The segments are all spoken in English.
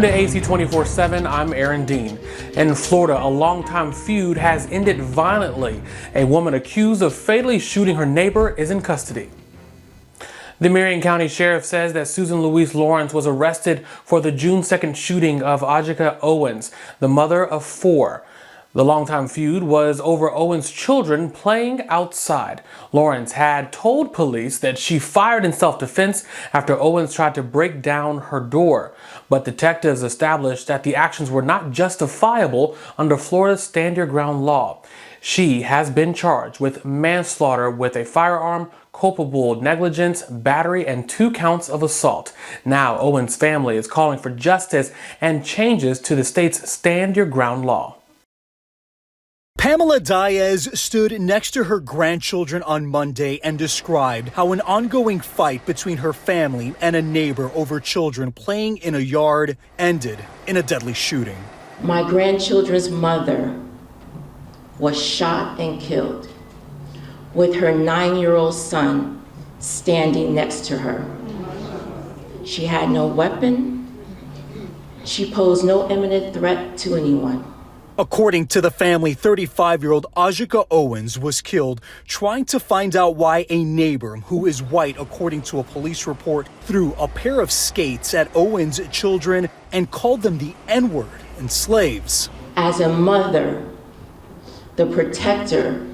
Welcome to AC 24/7. I'm Aaron Dean. In Florida, a longtime feud has ended violently. A woman accused of fatally shooting her neighbor is in custody. The Marion County Sheriff says that Susan Louise Lawrence was arrested for the June 2nd shooting of Ajika Owens, the mother of 4. The longtime feud was over Owens' children playing outside. Lawrence had told police that she fired in self-defense after Owens tried to break down her door. But detectives established that the actions were not justifiable under Florida's Stand Your Ground law. She has been charged with manslaughter with a firearm, culpable negligence, battery, and 2 counts of assault. Now, Owens' family is calling for justice and changes to the state's Stand Your Ground law. Pamela Diaz stood next to her grandchildren on Monday and described how an ongoing fight between her family and a neighbor over children playing in a yard ended in a deadly shooting. My grandchildren's mother was shot and killed with her 9-year-old son standing next to her. She had no weapon. She posed no imminent threat to anyone. According to the family, 35-year-old Ajika Owens was killed trying to find out why a neighbor, who is white according to a police report, threw a pair of skates at Owens' children and called them the N-word and slaves. As a mother, the protector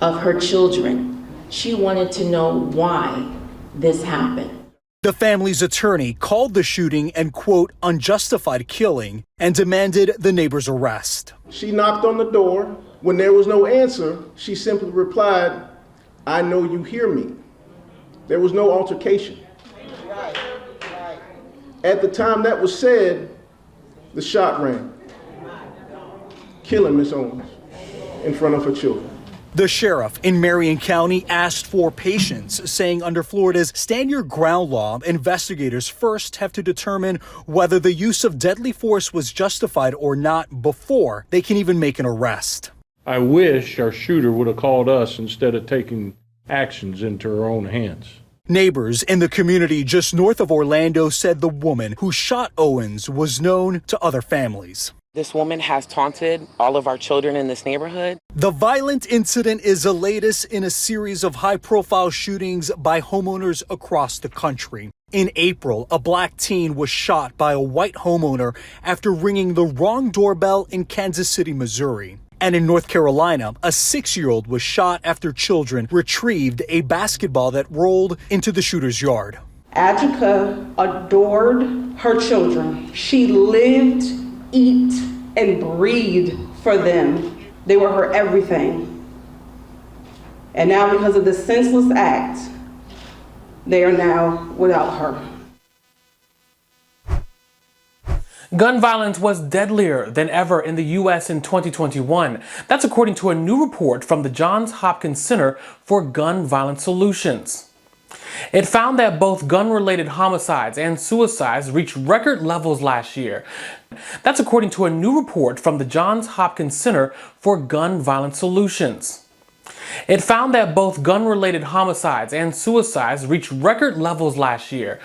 of her children, she wanted to know why this happened. The family's attorney called the shooting an, quote, unjustified killing and demanded the neighbor's arrest. She knocked on the door. When there was no answer, she simply replied, "I know you hear me." There was no altercation. At the time that was said, the shot rang, killing Miss Owens in front of her children. The sheriff in Marion County asked for patience, saying under Florida's Stand Your Ground law, investigators first have to determine whether the use of deadly force was justified or not before they can even make an arrest. I wish our shooter would have called us instead of taking actions into her own hands. Neighbors in the community just north of Orlando said the woman who shot Owens was known to other families. This woman has taunted all of our children in this neighborhood. The violent incident is the latest in a series of high-profile shootings by homeowners across the country. In April, a black teen was shot by a white homeowner after ringing the wrong doorbell in Kansas City, Missouri. And in North Carolina, a 6-year-old was shot after children retrieved a basketball that rolled into the shooter's yard. Ajika adored her children. She lived, eat, and breathe for them. They were her everything. And now, because of this senseless act, they are now without her. Gun violence was deadlier than ever in the U.S. in 2021. That's according to a new report from the Johns Hopkins Center for Gun Violence Solutions. It found that both gun-related homicides and suicides reached record levels last year. That's according to a new report from the Johns Hopkins Center for Gun Violence Solutions. It found that both gun-related homicides and suicides reached record levels last year.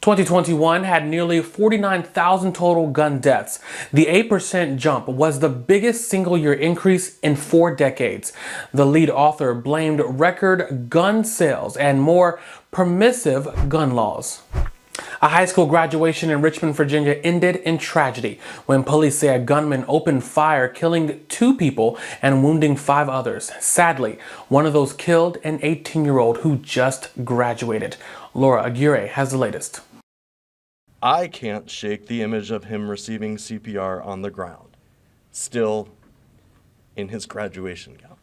2021 had nearly 49,000 total gun deaths. The 8% jump was the biggest single-year increase in 4 decades. The lead author blamed record gun sales and more permissive gun laws. A high school graduation in Richmond, Virginia ended in tragedy when police say a gunman opened fire, killing 2 people and wounding 5 others. Sadly, one of those killed an 18-year-old who just graduated. Laura Aguirre has the latest. I can't shake the image of him receiving CPR on the ground, still in his graduation gown.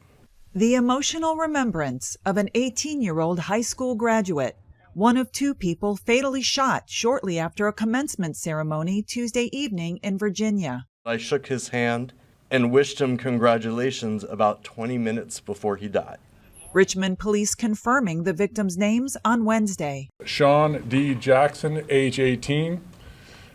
The emotional remembrance of an 18-year-old high school graduate, one of 2 people fatally shot shortly after a commencement ceremony Tuesday evening in Virginia. I shook his hand and wished him congratulations about 20 minutes before he died. Richmond police confirming the victims' names on Wednesday. Sean D. Jackson, age 18,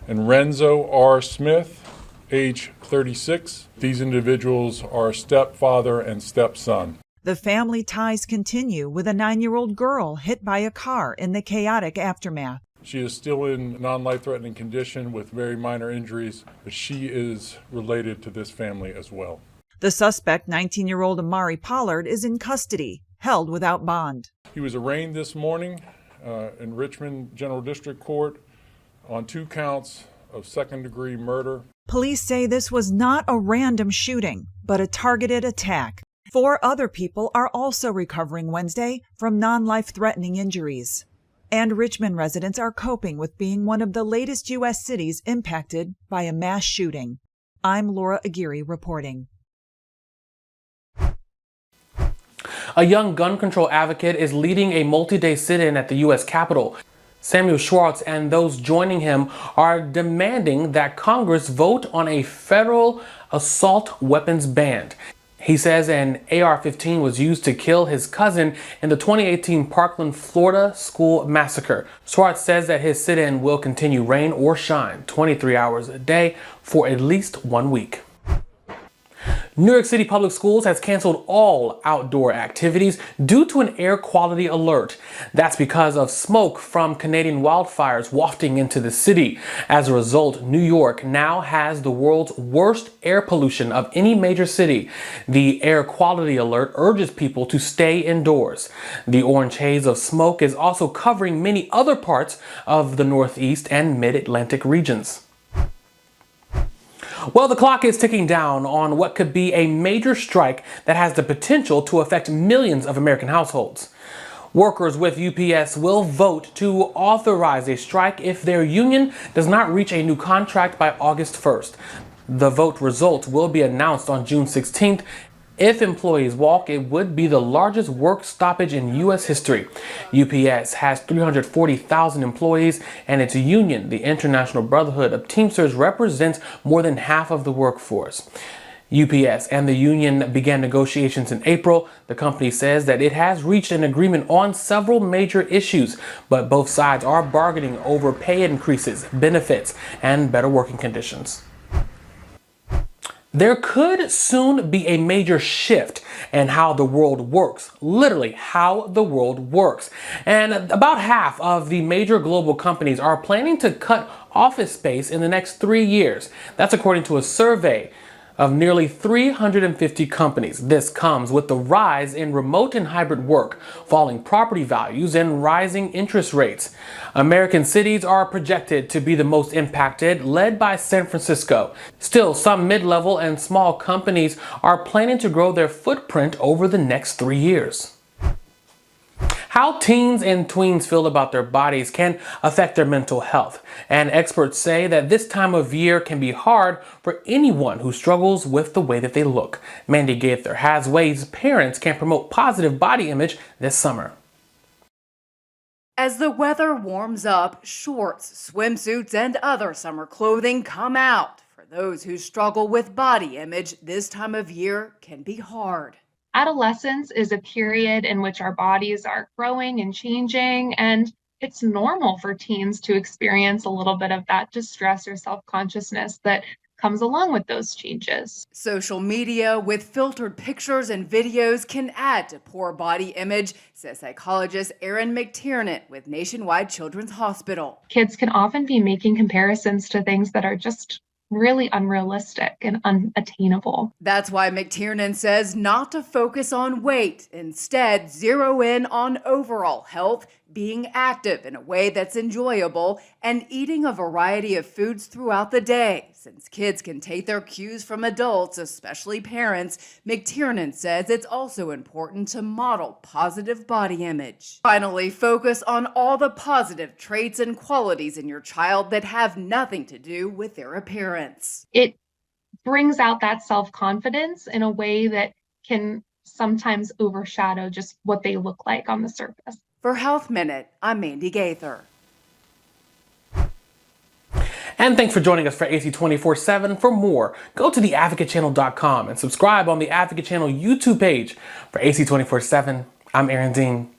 and Renzo R. Smith, age 36. These individuals are stepfather and stepson. The family ties continue with a 9-year-old girl hit by a car in the chaotic aftermath. She is still in non-life-threatening condition with very minor injuries, but she is related to this family as well. The suspect, 19-year-old Amari Pollard, is in custody, held without bond. He was arraigned this morning in Richmond General District Court on 2 counts of second-degree murder. Police say this was not a random shooting, but a targeted attack. 4 other people are also recovering Wednesday from non-life-threatening injuries. And Richmond residents are coping with being one of the latest U.S. cities impacted by a mass shooting. I'm Laura Aguirre reporting. A young gun control advocate is leading a multi-day sit-in at the U.S. Capitol. Samuel Schwartz and those joining him are demanding that Congress vote on a federal assault weapons ban. He says an AR-15 was used to kill his cousin in the 2018 Parkland, Florida school massacre. Schwartz says that his sit-in will continue rain or shine 23 hours a day for at least 1 week. New York City Public Schools has canceled all outdoor activities due to an air quality alert. That's because of smoke from Canadian wildfires wafting into the city. As a result, New York now has the world's worst air pollution of any major city. The air quality alert urges people to stay indoors. The orange haze of smoke is also covering many other parts of the Northeast and Mid-Atlantic regions. Well, the clock is ticking down on what could be a major strike that has the potential to affect millions of American households. Workers with UPS will vote to authorize a strike if their union does not reach a new contract by August 1st. The vote result will be announced on June 16th. If employees walk, it would be the largest work stoppage in U.S. history. UPS has 340,000 employees, and its union, the International Brotherhood of Teamsters, represents more than half of the workforce. UPS and the union began negotiations in April. The company says that it has reached an agreement on several major issues, but both sides are bargaining over pay increases, benefits, and better working conditions. There could soon be a major shift in how the world works, literally how the world works. And about half of the major global companies are planning to cut office space in the next 3 years. That's according to a survey of nearly 350 companies. This comes with the rise in remote and hybrid work, falling property values, and rising interest rates. American cities are projected to be the most impacted, led by San Francisco. Still, some mid-level and small companies are planning to grow their footprint over the next 3 years. How teens and tweens feel about their bodies can affect their mental health, and experts say that this time of year can be hard for anyone who struggles with the way that they look. Mandy Gaither has ways parents can promote positive body image this summer. As the weather warms up, shorts, swimsuits, and other summer clothing come out. For those who struggle with body image, this time of year can be hard. Adolescence is a period in which our bodies are growing and changing, and it's normal for teens to experience a little bit of that distress or self-consciousness that comes along with those changes. Social media with filtered pictures and videos can add to poor body image, says psychologist Erin McTiernan with Nationwide Children's Hospital. Kids can often be making comparisons to things that are just really unrealistic and unattainable. That's why McTiernan says not to focus on weight, instead zero in on overall health, being active in a way that's enjoyable, and eating a variety of foods throughout the day. Since kids can take their cues from adults, especially parents, McTiernan says it's also important to model positive body image. Finally, focus on all the positive traits and qualities in your child that have nothing to do with their appearance. It brings out that self-confidence in a way that can sometimes overshadow just what they look like on the surface. For Health Minute, I'm Mandy Gaither. And thanks for joining us for AC 24/7. For more, go to theadvocatechannel.com and subscribe on the Advocate Channel YouTube page. For AC 24/7, I'm Aaron Dean.